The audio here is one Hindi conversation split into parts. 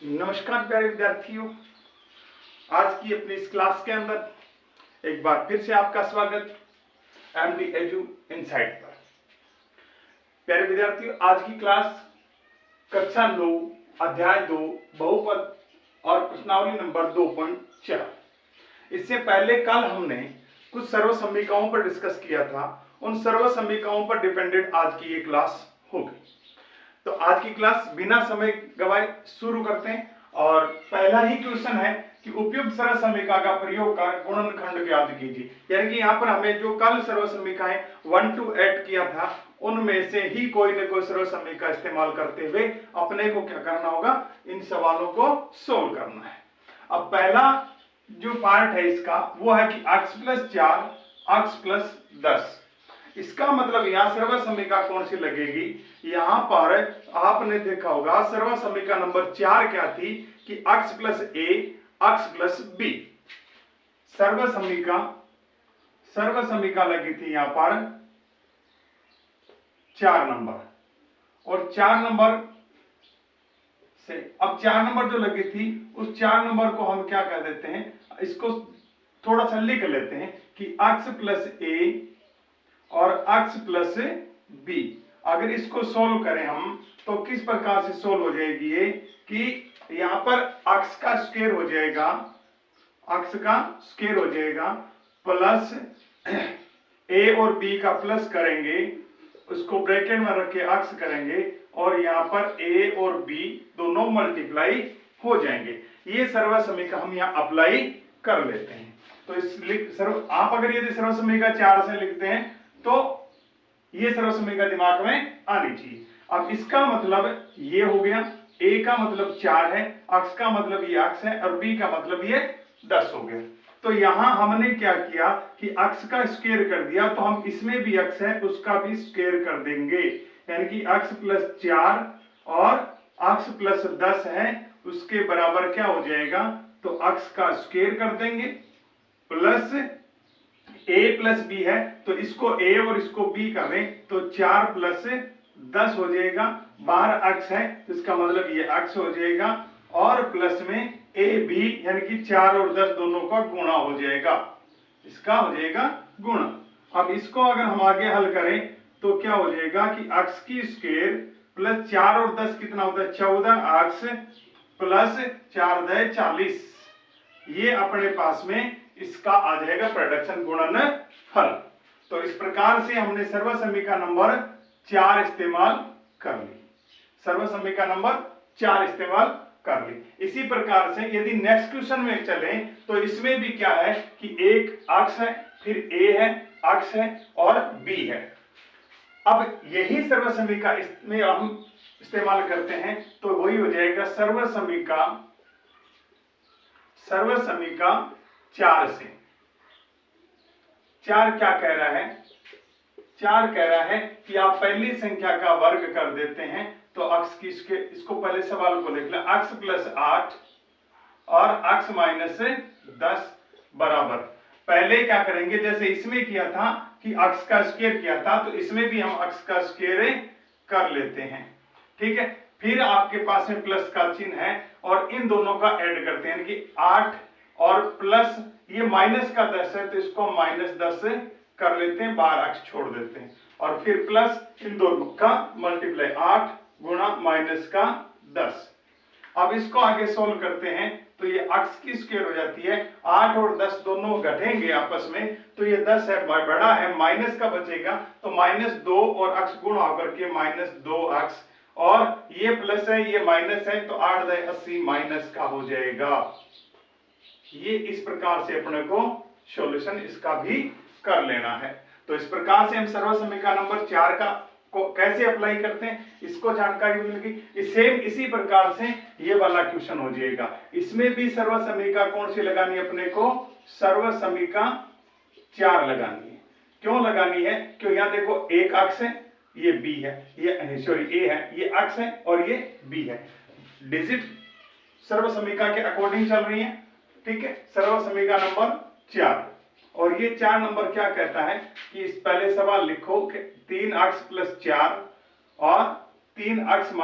नमस्कार प्यारे विद्यार्थियों, आज की अपनी इस क्लास के अंदर एक बार फिर से आपका स्वागत एमडी एजू इनसाइट पर। प्यारे विद्यार्थियों, आज की क्लास कक्षा 9 अध्याय 2 बहुपद और प्रश्नावली नंबर 2.4। इससे पहले कल हमने कुछ सर्वसमीकाओं पर डिस्कस किया था। उन सर्वसमीकाओं पर डिपेंडेंट आज की ये क्लास होगी। तो आज की क्लास बिना समय गवाए शुरू करते हैं और पहला ही क्वेश्चन है कि उपयुक्त सर्वसमीका का प्रयोग कर गुणनखंड ज्ञात कीजिए। यानी कि यहाँ पर हमें जो कल सर्वसमीकाएं 1 to 8 किया था उनमें से ही कोई न कोई सर्वसमीका इस्तेमाल करते हुए अपने को क्या करना होगा, इन सवालों को सोल्व करना है। अब पहला जो पार्ट है इसका वो है कि x + 4 x + 10। इसका मतलब यहाँ सर्वसमीका कौन सी लगेगी। यहाँ पर आपने देखा होगा सर्वसमीका नंबर 4 क्या थी कि x + a x + b। सर्वसमीका लगी थी यहाँ पर 4 नंबर और 4 नंबर से अब 4 नंबर जो लगी थी उस 4 नंबर को हम क्या कह देते हैं, इसको थोड़ा सा लिख लेते हैं कि x + a और x + b। अगर इसको सोल्व करें हम तो किस प्रकार से सोल्व हो जाएगी ये कि यहां पर x का स्क्वायर हो जाएगा, प्लस a और b का प्लस करेंगे, उसको ब्रैकेट में रख के x करेंगे और यहाँ पर a और b दोनों मल्टीप्लाई हो जाएंगे। ये सर्वसमीका हम यहाँ अप्लाई कर लेते हैं। तो आप अगर यदि सर्वसमीका 4 से लिखते हैं तो ये सर्वसमीका दिमाग में आनी चाहिए। अब इसका मतलब ये हो गया, a का मतलब 4 है, x का मतलब ये x है और b का मतलब ये 10 हो गया। तो यहां हमने क्या किया कि x का स्क्वायर कर दिया, तो हम इसमें भी x है उसका भी स्क्वायर कर देंगे। यानी कि x + 4 और x + 10 है उसके बराबर क्या हो जाएगा, तो x का स्क्वायर कर देंगे प्लस a + b है तो इसको a और इसको b कर दें तो 4 + 10 हो जाएगा। 12 x है तो इसका मतलब ये x हो जाएगा और प्लस में a b यानी कि 4 और 10 दोनों का गुणा हो जाएगा, इसका हो जाएगा गुणा। अब इसको अगर हम आगे हल करें तो क्या हो जाएगा कि x की स्क्वायर प्लस 4 और 10 कितना होता है, 14x प्लस 4 × 40। ये अपने पास में इसका आ जाएगा प्रोडक्शन गुणन फल। तो इस प्रकार से हमने सर्वसमीका नंबर 4 इस्तेमाल कर ली, सर्वसमीका नंबर 4 इस्तेमाल कर ली। इसी प्रकार से यदि नेक्स्ट क्वेश्चन में चलें तो इसमें भी क्या है कि एक x है, फिर a है, x है और b है। अब यही सर्वसमीका इसमें हम इस्तेमाल करते हैं तो वही हो जाएगा सर्वसमीका 4 से। 4 क्या कह रहा है, 4 कह रहा है कि आप पहली संख्या का वर्ग कर देते हैं तो x की इसको पहले सवाल को लिख लें, x + 8 और x - 10 बराबर। पहले क्या करेंगे, जैसे इसमें किया था कि x का स्क्वायर किया था तो इसमें भी हम x का स्क्वायर कर लेते हैं, ठीक है। फिर आपके पास में प्लस का चिन्ह है और इन दोनों का ऐड करते हैं, यानी कि 8 और प्लस ये माइनस का 10 है तो इसको -10 कर लेते हैं, 12x छोड़ देते हैं और फिर प्लस इन दोनों का मल्टीप्लाई 8 × -10। अब इसको आगे सोल्व करते हैं तो ये x की स्क्वायर हो जाती है, 8 और 10 दोनों घटेंगे आपस में तो ये 10 है बड़ा है, माइनस का बचेगा तो -2 और x गुणा होकर के -2x और ये प्लस है ये माइनस है तो 8 × 80 माइनस का हो जाएगा। ये इस प्रकार से अपने को सॉल्यूशन इसका भी कर लेना है। तो इस प्रकार से हम सर्वसमीका नंबर 4 का को कैसे अप्लाई करते हैं इसको जानकारी मिल गई। सेम इसी प्रकार से ये वाला क्वेश्चन हो जाएगा। इसमें भी सर्वसमीका कौन सी लगानी है अपने को, सर्वसमीका 4 लगानी है। क्यों लगानी है, क्यों यहाँ देखो एक x है, ये b है, ये सॉरी a है, ये x है और ये b है। डिजिट सर्वसमीका के अकॉर्डिंग चल रही है, ठीक है। सर्वसमीका नंबर 4 और ये 4 नंबर क्या कहता है कि इस पहले सवाल लिखो कि 3x + 4 और 3x -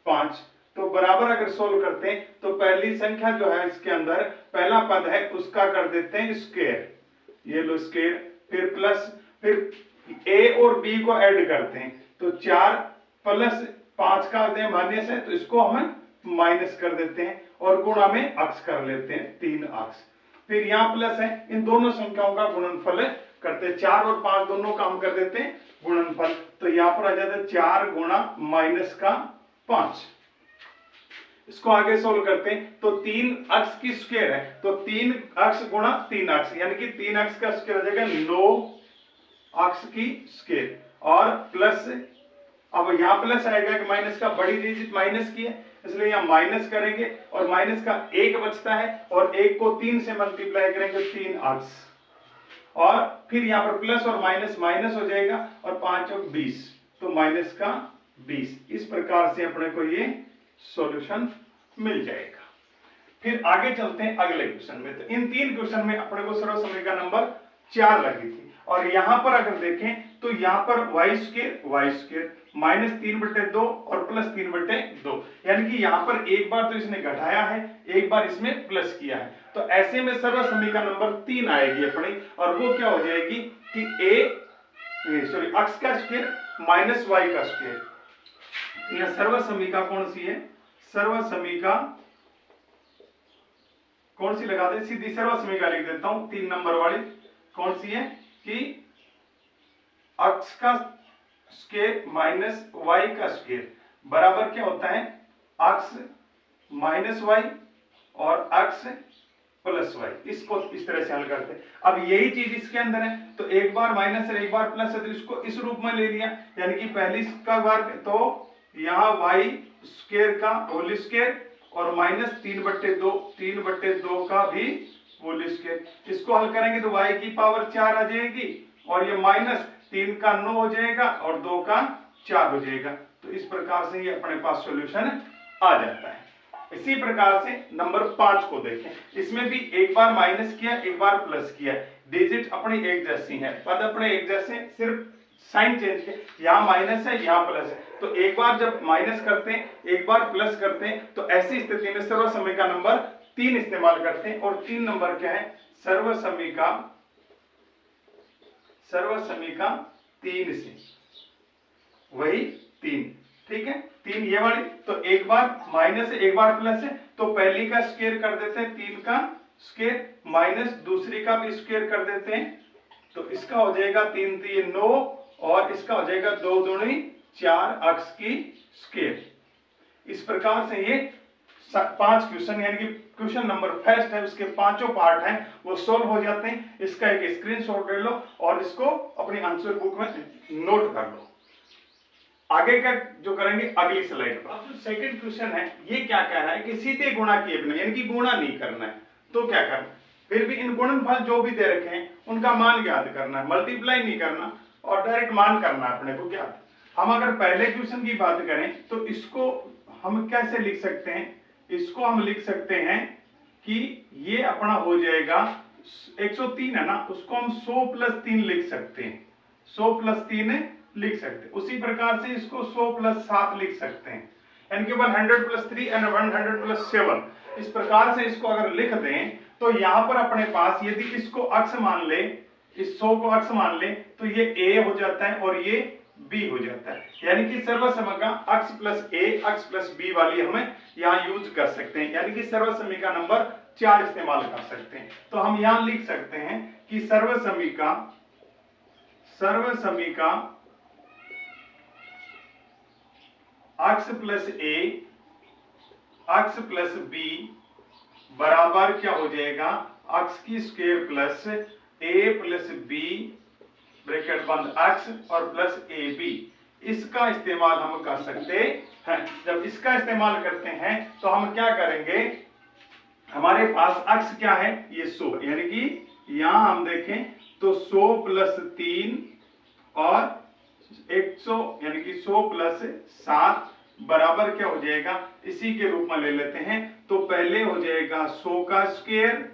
5 तो बराबर अगर सोल्व करते हैं तो पहली संख्या जो है इसके अंदर पहला पद है उसका कर देते हैं स्क्वायर, ये लो स्क्वायर, फिर प्लस, फिर ए और बी को ऐड करते हैं तो 4 प्लस 5 का दें माइनस है तो इसको हम माइनस कर देते हैं और गुणा में अक्स कर लेते हैं 3 अक्स, फिर यहाँ प्लस है, इन दोनों संख्याओं का गुणनफल करते हैं 4 और 5 दोनों का हम कर देते हैं गुणनफल, तो यहाँ पर आ जाता है 4 गुणा माइनस का 5। इसको आगे सोल्व करते हैं तो 3 अक्स की स्क्वायर है तो 3 अक्स गुणा 3 अक्स यानी कि 3 अक्स का स्क्वायर हो जाएगा 9 अक्स की स्क्वायर और प्लस, अब यहाँ प्लस आएगा कि माइनस का बड़ी डिजिट माइनस की है इसलिए यहाँ माइनस करेंगे और माइनस का 1 बचता है और 1 को 3 से मल्टीप्लाई करेंगे 3 अक्स और फिर यहाँ पर प्लस और माइनस माइनस हो जाएगा और 5 और 20 तो माइनस का 20। इस प्रकार से अपने को ये सॉल्यूशन मिल जाएगा। फिर आगे चलते हैं अगले क्वेश्चन में, तो इन 3 क्वेश्चन में अपने को सर्वसम्मिका नंबर 4 लगी थी और यहां पर अगर देखें तो यहां पर y स्क्वायर माइनस 3/2 और प्लस 3/2 यानी कि यहां पर एक बार तो इसने घटाया है एक बार इसमें प्लस किया है तो ऐसे में सर्वसम्मिका नंबर 3 आएगी अपनी और वो क्या हो जाएगी कि x का स्क्वायर माइनस y का स्क्वायर। यह सर्वसम्मिका कौन सी है, सर्वसम्मिका कौन सी लगा दे, सीधी सर्वसम्मिका लिख देता हूं 3 नंबर वाली, कौन सी है कि x का स्क्वायर माइनस y का स्क्वायर बराबर क्या होता है x माइनस y और x प्लस y। इसको इस तरह से हल करते हैं। अब यही चीज इसके अंदर है तो एक बार माइनस है एक बार प्लस है तो इसको इस रूप में ले लिया यानी कि पहली का वर्ग तो यहाँ y स्क्वायर का होल स्क्वायर और माइनस 3/2 का भी होल स्क्वायर, इसको हल करेंगे तो y की पावर 4 आ जाएगी और ये माइनस 3 का 9 हो जाएगा और 2 का 4 हो जाएगा, तो इस प्रकार से ये अपने पास सॉल्यूशन आ जाता है। इसी प्रकार से नंबर 5 को देखें, इसमें भी एक बार माइनस किया एक बार प्लस किया, डिजिट अपनी एक जैसी है, पद अपने एक जैसे, सिर्फ साइन चेंज किया, यहाँ माइनस है यहाँ प्लस है तो एक बार जब माइनस करते हैं एक बार प्लस करते हैं तो ऐसी स्थिति में सर्वसम्मिका नंबर 3 इस्तेमाल करते हैं और 3 नंबर क्या है सर्वसम्मिका 3 से वही 3, ठीक है 3 ये वाली, तो एक बार माइनस है एक बार प्लस है तो पहली का स्क्वायर कर देते हैं 3 का स्क्वायर माइनस दूसरी का भी स्क्वायर कर देते हैं तो इसका हो जाएगा 3 3 9 और इसका हो जाएगा 2 दूनी 4 अक्स की स्क्वायर। इस प्रकार से ये 5 क्वेश्चन यानी कि क्वेश्चन नंबर फर्स्ट है उसके 5 पार्ट हैं वो सोल्व हो जाते हैं। इसका एक स्क्रीनशॉट ले लो और इसको अपनी आंसर बुक में नोट कर लो। आगे का जो करेंगे अगली स्लाइड पर। अब जो सेकंड क्वेश्चन है ये क्या कह रहा है कि सीधे गुणा किए बिना यानी कि गुणा नहीं करना है तो क्या करना, फिर भी इन गुणनफल जो भी दे रखे हैं उनका मान याद करना है, मल्टीप्लाई नहीं करना और डायरेक्ट मान करना है अपने को। क्या हम अगर पहले क्वेश्चन की बात करें तो इसको हम कैसे लिख सकते हैं, इसको हम लिख सकते हैं कि ये अपना हो जाएगा 103 है ना, उसको हम 100 + 3 लिख सकते हैं, 100 + 3 लिख सकते हैं। उसी प्रकार से इसको 100 + 7 लिख सकते हैं यानी कि 100 + 3 एंड 100 + 7। इस प्रकार से इसको अगर लिख दें तो यहाँ पर अपने पास यदि इसको अक्ष मान ले, इस 100 को अक्ष मान ले तो ये a हो जाता है और ये b हो जाता है यानी कि सर्वसम्मिका अक्ष + a अक्ष + b वाली हमें यहाँ यूज कर सकते हैं यानी कि सर्वसम्मिका नंबर 4 इस्तेमाल कर सकते हैं। तो हम यहाँ लिख सकते हैं कि सर्वसम्मिका अक्ष + a अक्ष + b बराबर क्या हो जाएगा अक्ष की square plus a + b bracket बंद अक्ष और प्लस ab। इसका इस्तेमाल हम कर सकते हैं। जब इसका इस्तेमाल करते हैं तो हम क्या करेंगे, हमारे पास अक्ष क्या है ये 100 यानी कि यहां हम देखें तो 100 + 3 और 100 यानी कि 100 + 7 बराबर क्या हो जाएगा, इसी के रूप में ले लेते हैं। तो पहले हो जाएगा 100 का स्क्वायर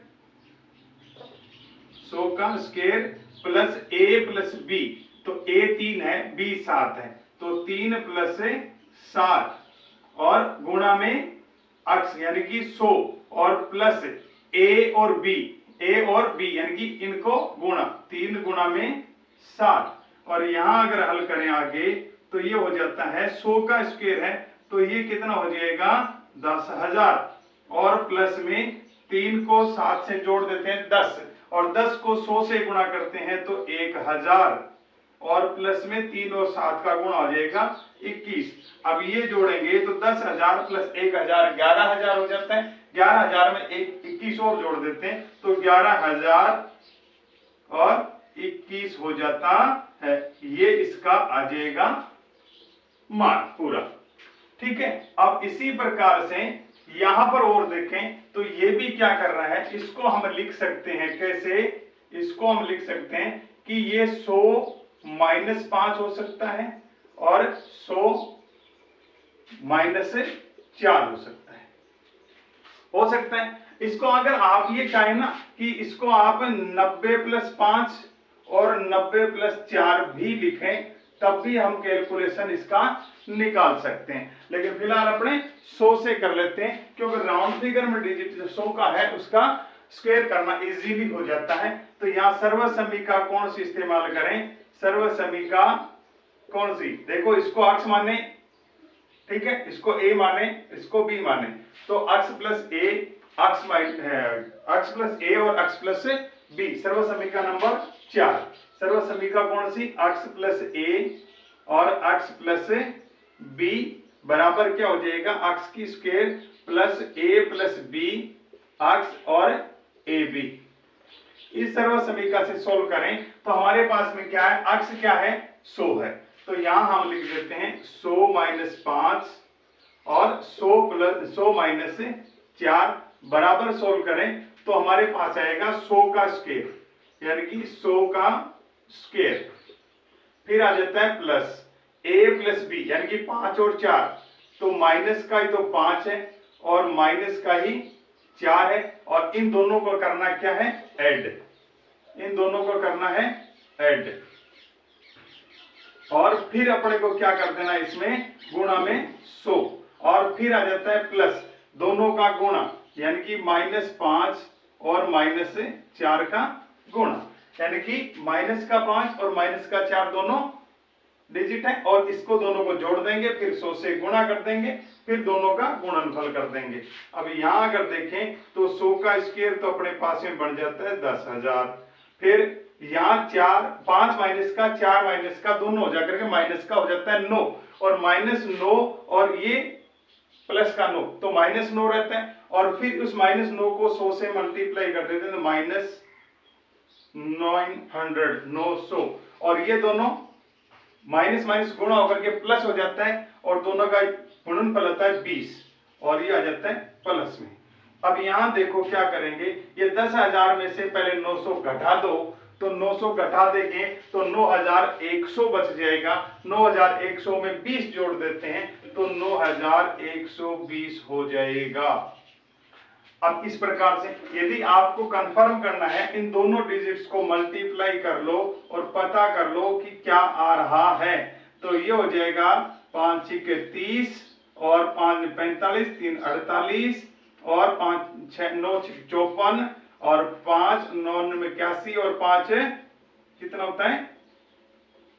प्लस a + b, तो a 3 है b 7 है तो 3 + 7 और गुणा में अक्स यानी कि 100 और प्लस ए और बी यानी कि इनको गुणा 3 गुणा में 7 और यहां अगर हल करें आगे तो ये हो जाता है 100 का स्क्वायर है तो ये कितना हो जाएगा 10,000 और प्लस में 3 को 7 से जोड़ देते हैं 10 और 10 को 100 से गुणा करते हैं तो 1000 और प्लस में 3 और 7 का गुणा हो जाएगा 21। अब ये जोड़ेंगे तो 10,000 प्लस 1000 11,000 हो जाता है। 11,000 में 21 और जोड़ देते हैं तो 11,000 और 21 हो जाता है। ये इसका आ जाएगा मान पूरा। ठीक है, अब इसी प्रकार से यहां पर और देखें तो ये भी क्या कर रहा है, इसको हम लिख सकते हैं कैसे, इसको हम लिख सकते हैं कि ये 100 माइनस 5 हो सकता है और 100 माइनस 4 हो सकता है। इसको अगर आप ये चाहें ना कि इसको आप 90 प्लस 5 और 90 प्लस 4 भी लिखें तब भी हम कैलकुलेशन इसका निकाल सकते हैं, लेकिन फिलहाल अपने 100 से कर लेते हैं क्योंकि राउंड फिगर में डिजिट जो 100 का है उसका स्क्वायर करना इजीली हो जाता है। तो यहाँ सर्वसमीका कौन सी इस्तेमाल करें, सर्वसमीका कौन सी, देखो इसको अक्स माने, ठीक है, इसको ए माने, इसको बी माने, तो अक्स प्लस ए अक्स प्लस ए और अक्स प्लस बी, सर्वसमीका नंबर 4। सर्वसमीका कौन सी, अक्स प्लस ए और अक्स प्लस बी बराबर क्या हो जाएगा, अक्स की स्क्वायर प्लस ए प्लस बी अक्स और ए बी। इस सर्वसमीका से सोल्व करें तो हमारे पास में क्या है, अक्स क्या है 100 है, तो यहां हम लिख देते हैं 100 माइनस 5 और 100 माइनस 4 बराबर सोल्व करें तो हमारे पास आएगा 100 का स्क्वायर यानी कि 100 का स्क्वायर, फिर आ जाता है प्लस ए प्लस बी यानी कि 5 और 4, तो माइनस का ही तो 5 है और माइनस का ही 4 है और इन दोनों को करना क्या है, ऐड, इन दोनों को करना है ऐड और फिर अपने को क्या कर देना इसमें गुणा में 100 और फिर आ जाता है प्लस दोनों का गुणा यानी कि -5 और -4 का गुणा यानी कि माइनस का 5 और माइनस का 4 दोनों डिजिट है और इसको दोनों को जोड़ देंगे फिर 100 से गुणा कर देंगे फिर दोनों का गुणनफल कर देंगे। अब यहां अगर देखें तो 100 का स्क्वायर तो अपने पास में बन जाता है 10,000, फिर यहाँ 5 माइनस का 4 माइनस का दोनों हो जाकर के माइनस का हो जाता है 9 और -9 और ये प्लस का 9 तो -9 रहता है और फिर उस -9 को 100 से मल्टीप्लाई कर देते हैं तो -900 और ये दोनों माइनस माइनस गुणा होकर के प्लस हो जाता है और दोनों का गुणनफल होता है 20 और ये आ जाता है प्लस में। अब यहां देखो क्या करेंगे, ये 10,000 में से पहले 900 घटा दो तो 900 घटा देंगे तो 9,100 बच जाएगा, 9,100 में 20 जोड़ देते हैं तो 9,120 हो जाएगा। अब इस प्रकार से यदि आपको कंफर्म करना है इन दोनों डिजिट्स को मल्टीप्लाई कर लो और पता कर लो कि क्या आ रहा है तो ये हो जाएगा 5 6 30 और 5 45 3 48 और 5 6 9 54 और 5 9 81 और 5 कितना होता है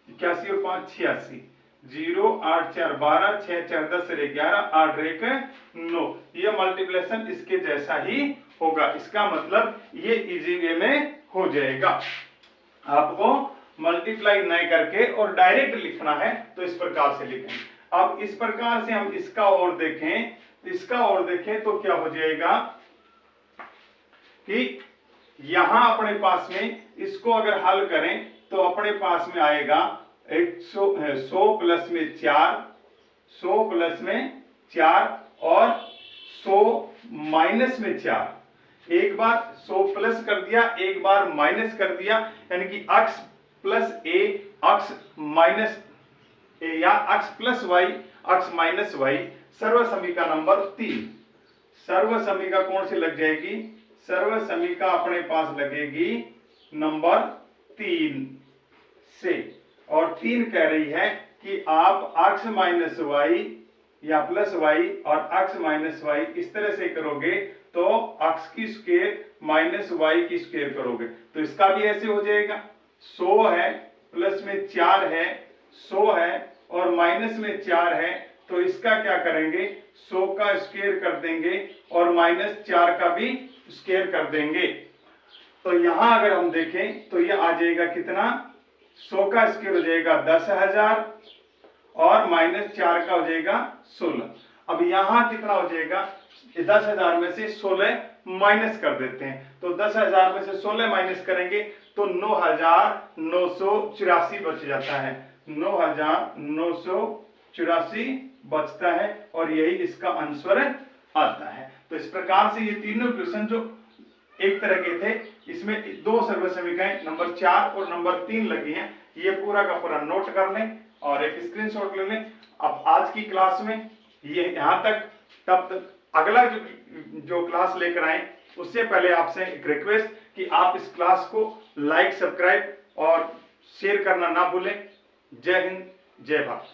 81 और 5 86 0 8 4 12 6 4 10 11 8 1 9 ये मल्टीप्लिकेशन इसके जैसा ही होगा, इसका मतलब ये इजी वे में हो जाएगा। आपको मल्टीप्लाई नहीं करके और डायरेक्ट लिखना है तो इस प्रकार से लिखें। अब इस प्रकार से हम इसका और देखें, इसका और देखें तो क्या हो जाएगा कि यहां अपने पास में इसको अगर हल करें तो अपने पास में आएगा 100 प्लस में 4 100 प्लस में 4 और 100 माइनस में 4, एक बार 100 प्लस कर दिया एक बार माइनस कर दिया यानी कि अक्स plus A X minus A या x plus y x minus y, सर्वसमीका नंबर 3। सर्वसमीका कौन सी लग जाएगी, सर्वसमीका अपने पास लगेगी नंबर 3 से और 3 कह रही है कि आप अक्स माइनस वाई या प्लस वाई और अक्स माइनस वाई इस तरह से करोगे तो अक्स की स्क्वायर माइनस वाई की स्क्वायर करोगे तो इसका भी ऐसे हो जाएगा। 100 है, प्लस में 4 है, 100 है और माइनस में 4 है, तो इसका क्या करेंगे, 100 का स्क्वायर कर देंगे और माइनस 4 का भी स्क्वायर कर देंगे। तो यहां अगर हम देखें तो यह आ जाएगा कितना, 100 का स्क्वायर हो जाएगा 10,000 और माइनस 4 का हो जाएगा 16। अब यहां कितना हो जाएगा, 10,000 में से 16 माइनस कर देते हैं, तो 10,000 में से 16 माइनस करेंगे तो 9,984 बच जाता है, 9,984 बचता है और यही इसका आंसर आता है। तो इस प्रकार से ये तीनों क्वेश्चन जो एक तरह के थे, इसमें दो सर्व समीकरण नंबर 4 और नंबर 3 लगी हैं, ये पूरा का पूरा नोट कर लें और एक स्क्रीनशॉट ले लें। अब आज की क्लास में ये यहाँ तक, तब तक अगला जो क्लास लेकर आए उससे पहले आपसे एक रिक्वेस्ट कि आप इस क्लास को लाइक, सब्सक्राइब और शेयर करना ना भूलें। जय हिंद, जय भारत।